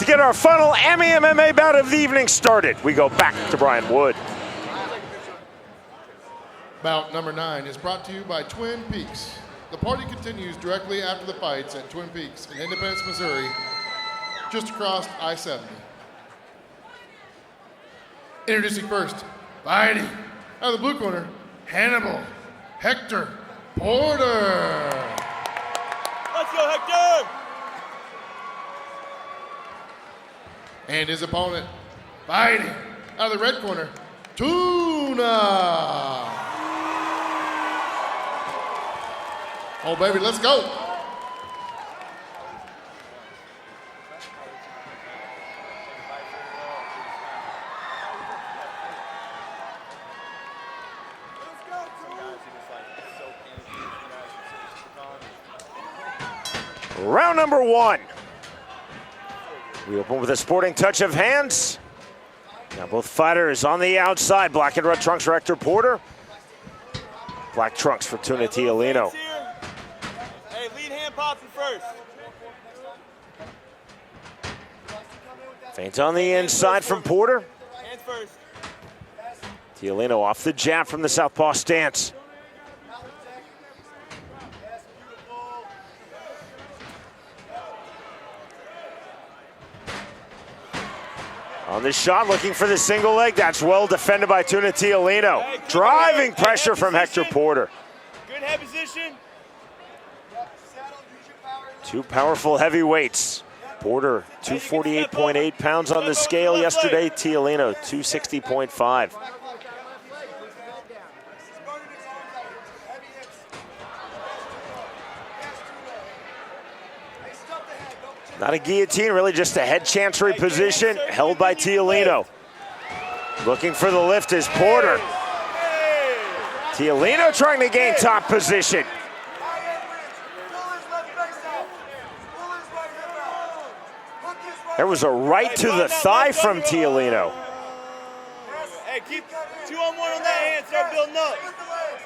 get our final MMA bout of the evening started. We go back to Brian Wood. Bout number 9 is brought to you by Twin Peaks. The party continues directly after the fights at Twin Peaks in Independence, Missouri, just across I-70. Introducing first, fighting out of the blue corner, Hannibal Hector Porter. Let's go, Hector! And his opponent, fighting out of the red corner, Tuna. Oh, baby, let's go. Round number 1. We open with a sporting touch of hands. Now both fighters on the outside. Black and red trunks for Hector Porter. Black trunks for Tuna Tialino. Hey, lead hand popping first. Feint on the inside from Porter. Hands first. Tialino off the jab from the southpaw stance. On the shot, looking for the single leg. That's well defended by Tuna Tialino. Driving pressure from Hector Porter. Good head position. Two powerful heavyweights. Porter, 248.8 pounds on the scale yesterday. Tialino, 260.5. Not a guillotine, really just a head chancery position held by Tialino. Looking for the lift is Porter. Tialino trying to gain top position. There was a right to the thigh from Tialino. Hey, keep 2-on-1 on that hand, start building up.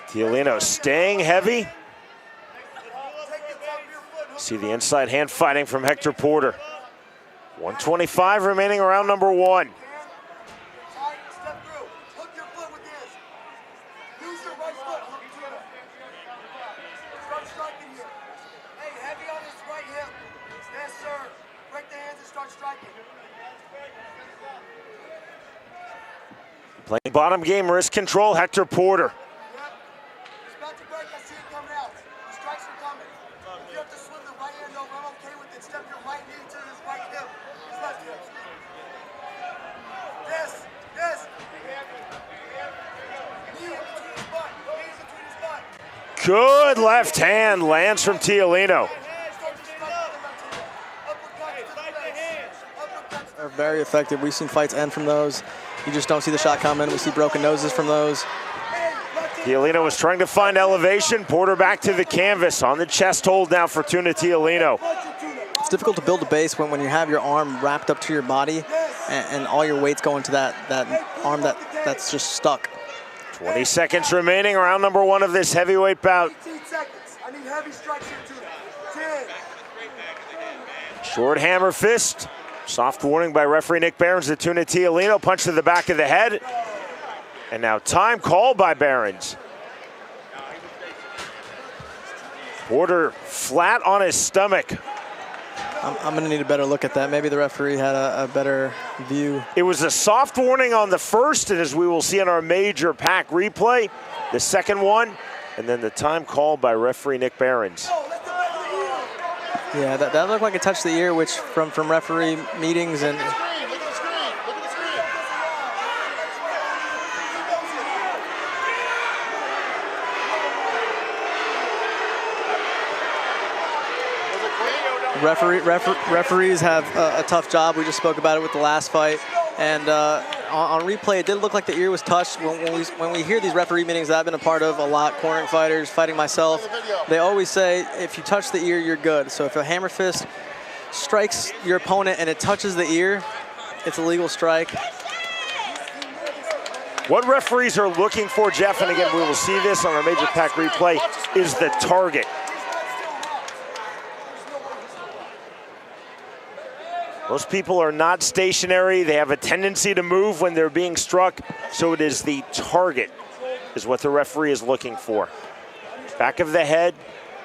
Tialino staying heavy. See the inside hand fighting from Hector Porter. 125 remaining around number 1. Playing bottom game, wrist control, Hector Porter. Good left hand lands from Tialino. Are very effective. We've seen fights end from those. You just don't see the shot coming. We see broken noses from those. Tialino was trying to find elevation. Porter back to the canvas on the chest hold now for Tuna Tialino. It's difficult to build a base when you have your arm wrapped up to your body and all your weight's going to that arm that's just stuck. 20 seconds remaining, round number 1 of this heavyweight bout. 15 seconds. I need heavy strikes here, Tuna. 10. Short hammer fist. Soft warning by referee Nick Behrens to Tuna Tialino. Punch to the back of the head. And now time called by Behrens. Porter flat on his stomach. I'm going to need a better look at that. Maybe the referee had a better view. It was a soft warning on the first, and as we will see in our major pack replay, the second one, and then the time called by referee Nick Behrens. Yeah, that looked like it touched the ear, which from referee meetings and referees have a tough job. We just spoke about it with the last fight. And on replay, it did look like the ear was touched. When we hear these referee meetings that I've been a part of a lot, cornering fighters, fighting myself, they always say, if you touch the ear, you're good. So if a hammer fist strikes your opponent and it touches the ear, it's a legal strike. What referees are looking for, Jeff, and again, we will see this on our major pack replay, is the target. Most people are not stationary. They have a tendency to move when they're being struck, so it is the target is what the referee is looking for. Back of the head,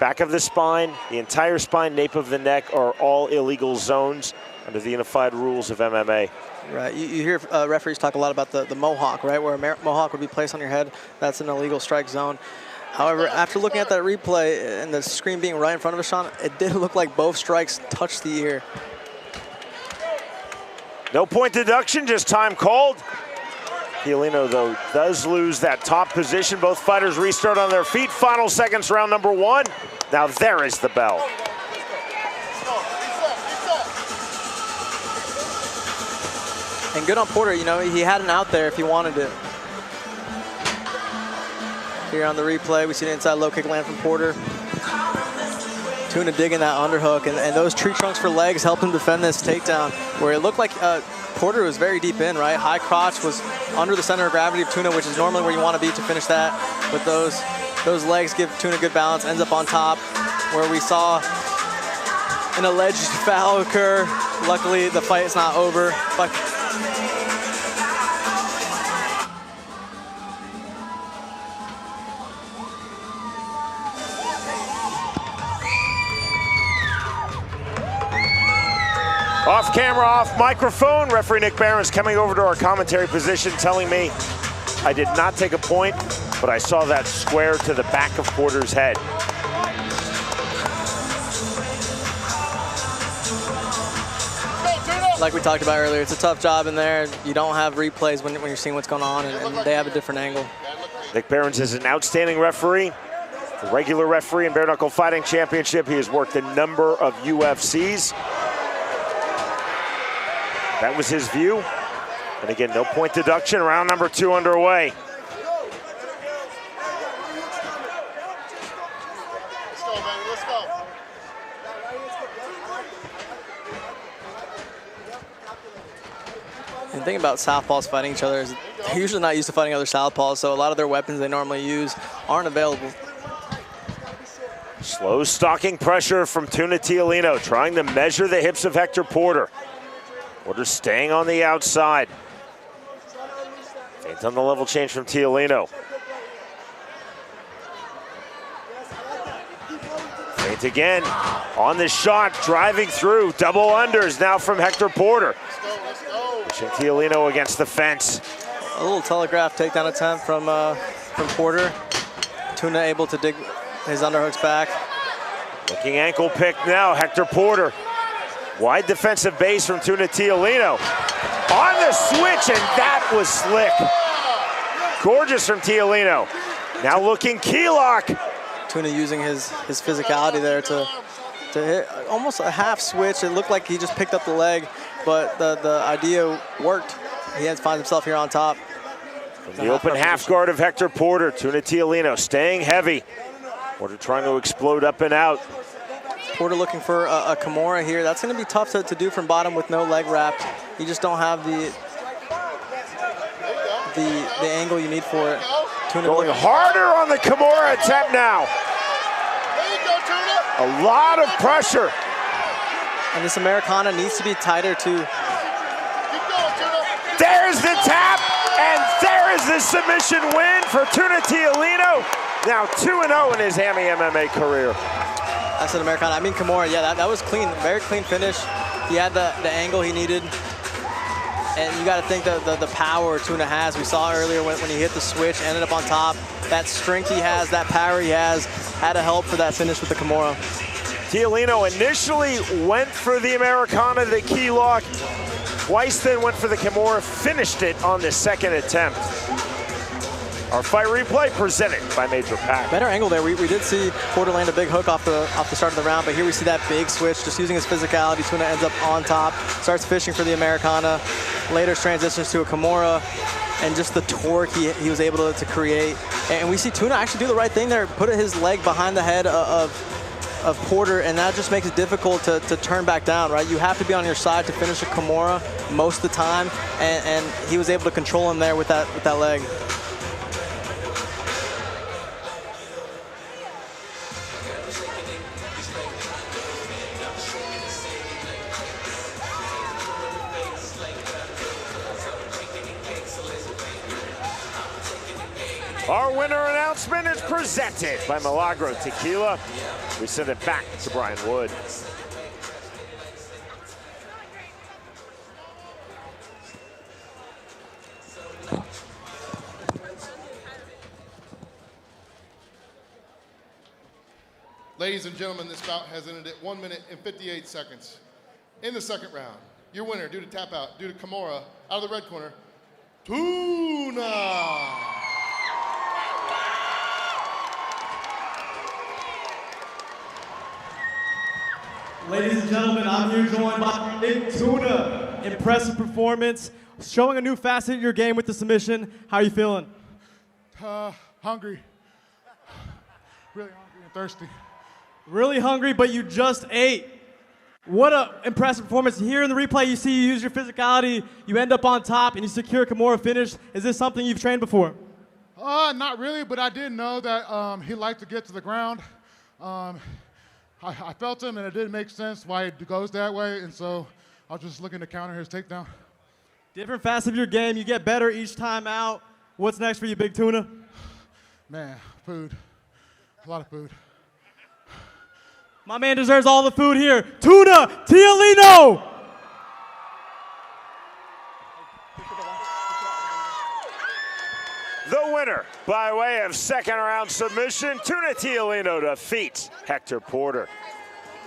back of the spine, the entire spine, nape of the neck are all illegal zones under the unified rules of MMA. Right, you hear referees talk a lot about the mohawk, right, where a mohawk would be placed on your head. That's an illegal strike zone. However, after looking at that replay and the screen being right in front of us, Sean, it did look like both strikes touched the ear. No point deduction, just time called. Tialino, though, does lose that top position. Both fighters restart on their feet. Final seconds, round number 1. Now there is the bell. And good on Porter, you know, he had an out there if he wanted it. Here on the replay, we see the inside low kick land from Porter. Tuna digging that underhook, and those tree trunks for legs helped him defend this takedown, where it looked like Porter was very deep in, right? High crotch was under the center of gravity of Tuna, which is normally where you want to be to finish that. But those legs give Tuna good balance, ends up on top, where we saw an alleged foul occur. Luckily, the fight is not over. But off camera, off microphone, referee Nick Barron's coming over to our commentary position telling me I did not take a point, but I saw that square to the back of Porter's head. like we talked about earlier, it's a tough job in there. You don't have replays when you're seeing what's going on, and they have a different angle. Nick Barron's is an outstanding referee, a regular referee in Bare Knuckle Fighting Championship. He has worked a number of UFCs. That was his view. And again, no point deduction. Round number 2 underway. Let's go, baby. Let's go. And the thing about southpaws fighting each other is they're usually not used to fighting other southpaws, so a lot of their weapons they normally use aren't available. Slow stalking pressure from Tuna Tialino, trying to measure the hips of Hector Porter. Porter staying on the outside. Feint on the level change from Tialino. Feint again on the shot, driving through. Double unders now from Hector Porter. Pushing Tialino against the fence. A little telegraph takedown attempt from Porter. Tuna able to dig his underhooks back. Looking ankle pick now, Hector Porter. Wide defensive base from Tuna Tialino. On the switch, and that was slick. Gorgeous from Tialino. Now looking key lock. Tuna using his physicality there to hit almost a half switch. It looked like he just picked up the leg, but the idea worked. He finds himself here on top. From the open half guard of Hector Porter, Tuna Tialino staying heavy. Porter trying to explode up and out. Porter looking for a Kimura here. That's going to be tough to do from bottom with no leg wrapped. You just don't have the angle you need for it. Tuna going harder on the Kimura attempt now. A lot of pressure. And this Americana needs to be tighter too. There's the tap, and there is the submission win for Tuna Tialino. Now 2-0 in his Hammy MMA career. That's an Americana. I mean Kimura, yeah, that was clean. Very clean finish. He had the angle he needed. And you got to think the power Tuna has. We saw earlier when he hit the switch, ended up on top. That strength he has, that power he has, had to help for that finish with the Kimura. Tialino initially went for the Americana, the key lock. Twice then went for the Kimura, finished it on the second attempt. Our fight replay presented by Major Pack. Better angle there. We did see Porter land a big hook off the start of the round, but here we see that big switch, just using his physicality. Tuna ends up on top, starts fishing for the Americana, later transitions to a Kimura, and just the torque he was able to create. And we see Tuna actually do the right thing there, put his leg behind the head of Porter, and that just makes it difficult to turn back down, right? You have to be on your side to finish a Kimura most of the time, and he was able to control him there with that leg. Our winner announcement is presented by Milagro Tequila. We send it back to Brian Wood. Ladies and gentlemen, this bout has ended at 1 minute and 58 seconds. In the second round, your winner due to tap out, due to Kimura, out of the red corner, Tuna. Ladies and gentlemen, I'm here joined by Big Tuna. Impressive performance, showing a new facet of your game with the submission. How are you feeling? Hungry. Really hungry and thirsty. Really hungry, but you just ate. What an impressive performance. Here in the replay, you see you use your physicality, you end up on top, and you secure a Kimura finish. Is this something you've trained before? Not really, but I did know that he liked to get to the ground. I felt him, and it didn't make sense why it goes that way, and so I was just looking to counter his takedown. Different facets of your game. You get better each time out. What's next for you, Big Tuna? Man, food. A lot of food. My man deserves all the food here. Tuna Tialino! The winner, by way of second round submission, Tuna Tialino defeats Hector Porter.